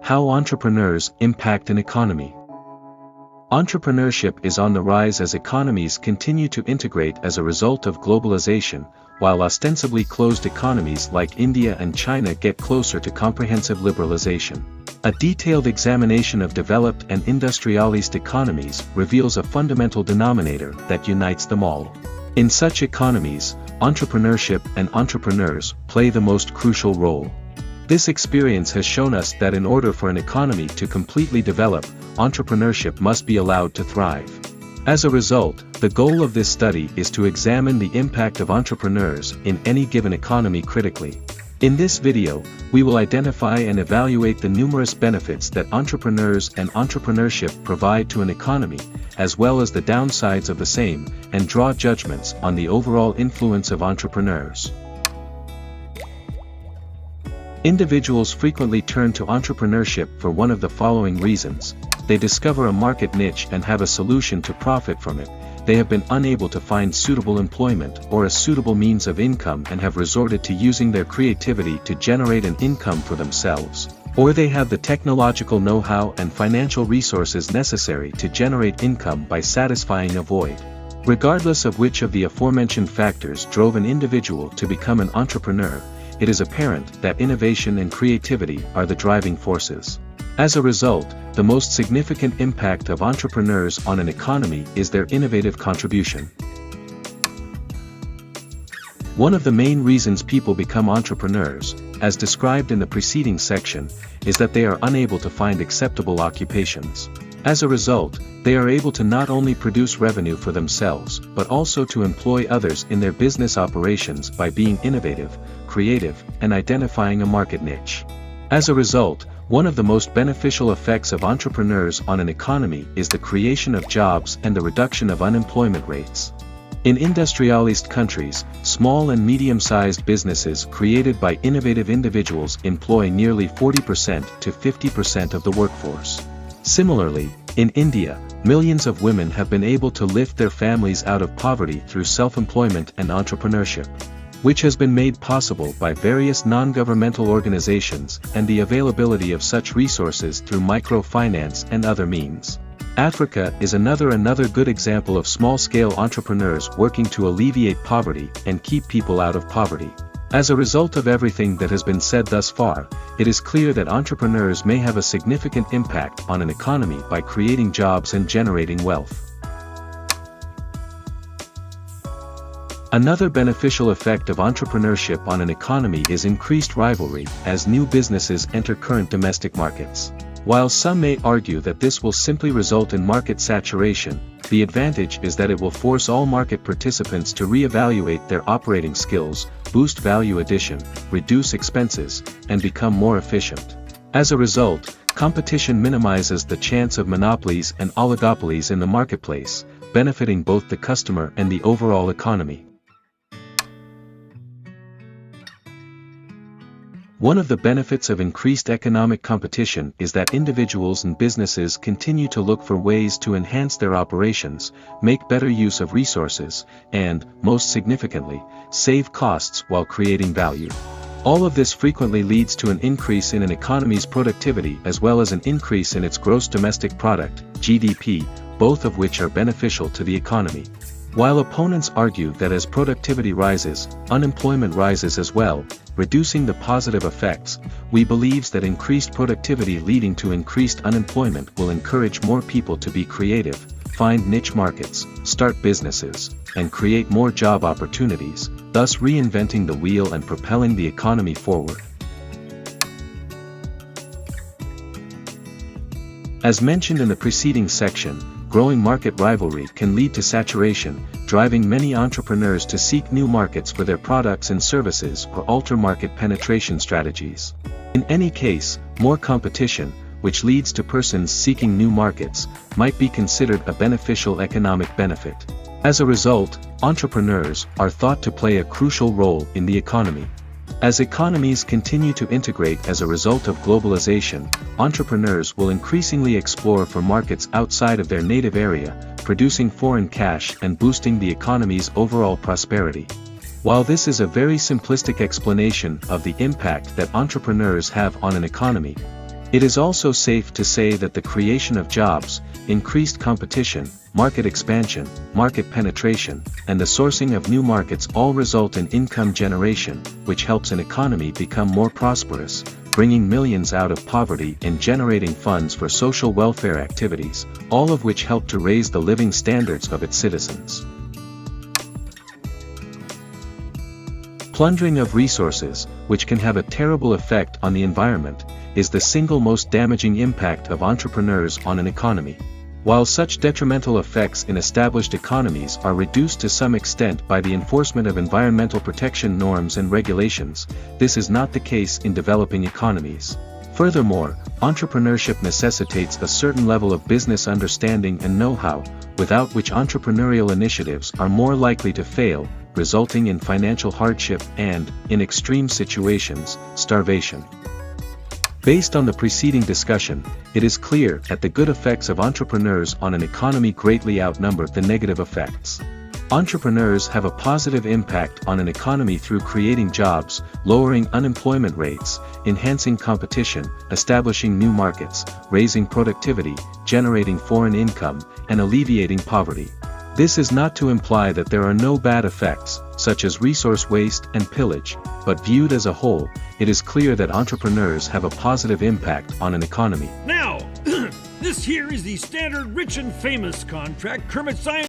How entrepreneurs impact an economy. Entrepreneurship is on the rise as economies continue to integrate as a result of globalization, while ostensibly closed economies like India and China get closer to comprehensive liberalization. A detailed examination of developed and industrialized economies reveals a fundamental denominator that unites them all. In such economies, entrepreneurship and entrepreneurs play the most crucial role. This experience has shown us that in order for an economy to completely develop, entrepreneurship must be allowed to thrive. As a result, the goal of this study is to examine the impact of entrepreneurs in any given economy critically. In this video, we will identify and evaluate the numerous benefits that entrepreneurs and entrepreneurship provide to an economy, as well as the downsides of the same, and draw judgments on the overall influence of entrepreneurs. Individuals frequently turn to entrepreneurship for one of the following reasons. They discover a market niche and have a solution to profit from it. They have been unable to find suitable employment or a suitable means of income and have resorted to using their creativity to generate an income for themselves. Or they have the technological know-how and financial resources necessary to generate income by satisfying a void. Regardless of which of the aforementioned factors drove an individual to become an entrepreneur, it is apparent that innovation and creativity are the driving forces. As a result, the most significant impact of entrepreneurs on an economy is their innovative contribution. One of the main reasons people become entrepreneurs, as described in the preceding section, is that they are unable to find acceptable occupations. As a result, they are able to not only produce revenue for themselves but also to employ others in their business operations by being innovative, creative, and identifying a market niche. As a result, one of the most beneficial effects of entrepreneurs on an economy is the creation of jobs and the reduction of unemployment rates. In industrialized countries, small and medium-sized businesses created by innovative individuals employ nearly 40% to 50% of the workforce. Similarly, in India, millions of women have been able to lift their families out of poverty through self-employment and entrepreneurship, which has been made possible by various non-governmental organizations and the availability of such resources through microfinance and other means. Africa is another good example of small-scale entrepreneurs working to alleviate poverty and keep people out of poverty. As a result of everything that has been said thus far, it is clear that entrepreneurs may have a significant impact on an economy by creating jobs and generating wealth. Another beneficial effect of entrepreneurship on an economy is increased rivalry as new businesses enter current domestic markets. While some may argue that this will simply result in market saturation, the advantage is that it will force all market participants to reevaluate their operating skills, boost value addition, reduce expenses, and become more efficient. As a result, competition minimizes the chance of monopolies and oligopolies in the marketplace, benefiting both the customer and the overall economy. One of the benefits of increased economic competition is that individuals and businesses continue to look for ways to enhance their operations, make better use of resources, and, most significantly, save costs while creating value. All of this frequently leads to an increase in an economy's productivity as well as an increase in its gross domestic product, GDP, both of which are beneficial to the economy. While opponents argue that as productivity rises, unemployment rises as well, reducing the positive effects, we believe that increased productivity leading to increased unemployment will encourage more people to be creative, find niche markets, start businesses, and create more job opportunities, thus reinventing the wheel and propelling the economy forward. As mentioned in the preceding section, growing market rivalry can lead to saturation, driving many entrepreneurs to seek new markets for their products and services or alter market penetration strategies. In any case, more competition, which leads to persons seeking new markets, might be considered a beneficial economic benefit. As a result, entrepreneurs are thought to play a crucial role in the economy. As economies continue to integrate as a result of globalization, entrepreneurs will increasingly explore for markets outside of their native area, producing foreign cash and boosting the economy's overall prosperity. While this is a very simplistic explanation of the impact that entrepreneurs have on an economy, It is also safe to say that the creation of jobs, increased competition, market expansion, market penetration, and the sourcing of new markets all result in income generation, which helps an economy become more prosperous, bringing millions out of poverty and generating funds for social welfare activities, all of which help to raise the living standards of its citizens. Plundering of resources, which can have a terrible effect on the environment, is the single most damaging impact of entrepreneurs on an economy. While such detrimental effects in established economies are reduced to some extent by the enforcement of environmental protection norms and regulations, this is not the case in developing economies. Furthermore, entrepreneurship necessitates a certain level of business understanding and know-how, without which entrepreneurial initiatives are more likely to fail, resulting in financial hardship and, in extreme situations, starvation. Based on the preceding discussion, it is clear that the good effects of entrepreneurs on an economy greatly outnumber the negative effects. Entrepreneurs have a positive impact on an economy through creating jobs, lowering unemployment rates, enhancing competition, establishing new markets, raising productivity, generating foreign income, and alleviating poverty. This is not to imply that there are no bad effects, such as resource waste and pillage, but viewed as a whole, it is clear that entrepreneurs have a positive impact on an economy. Now, this here is the standard rich and famous contract Kermit signed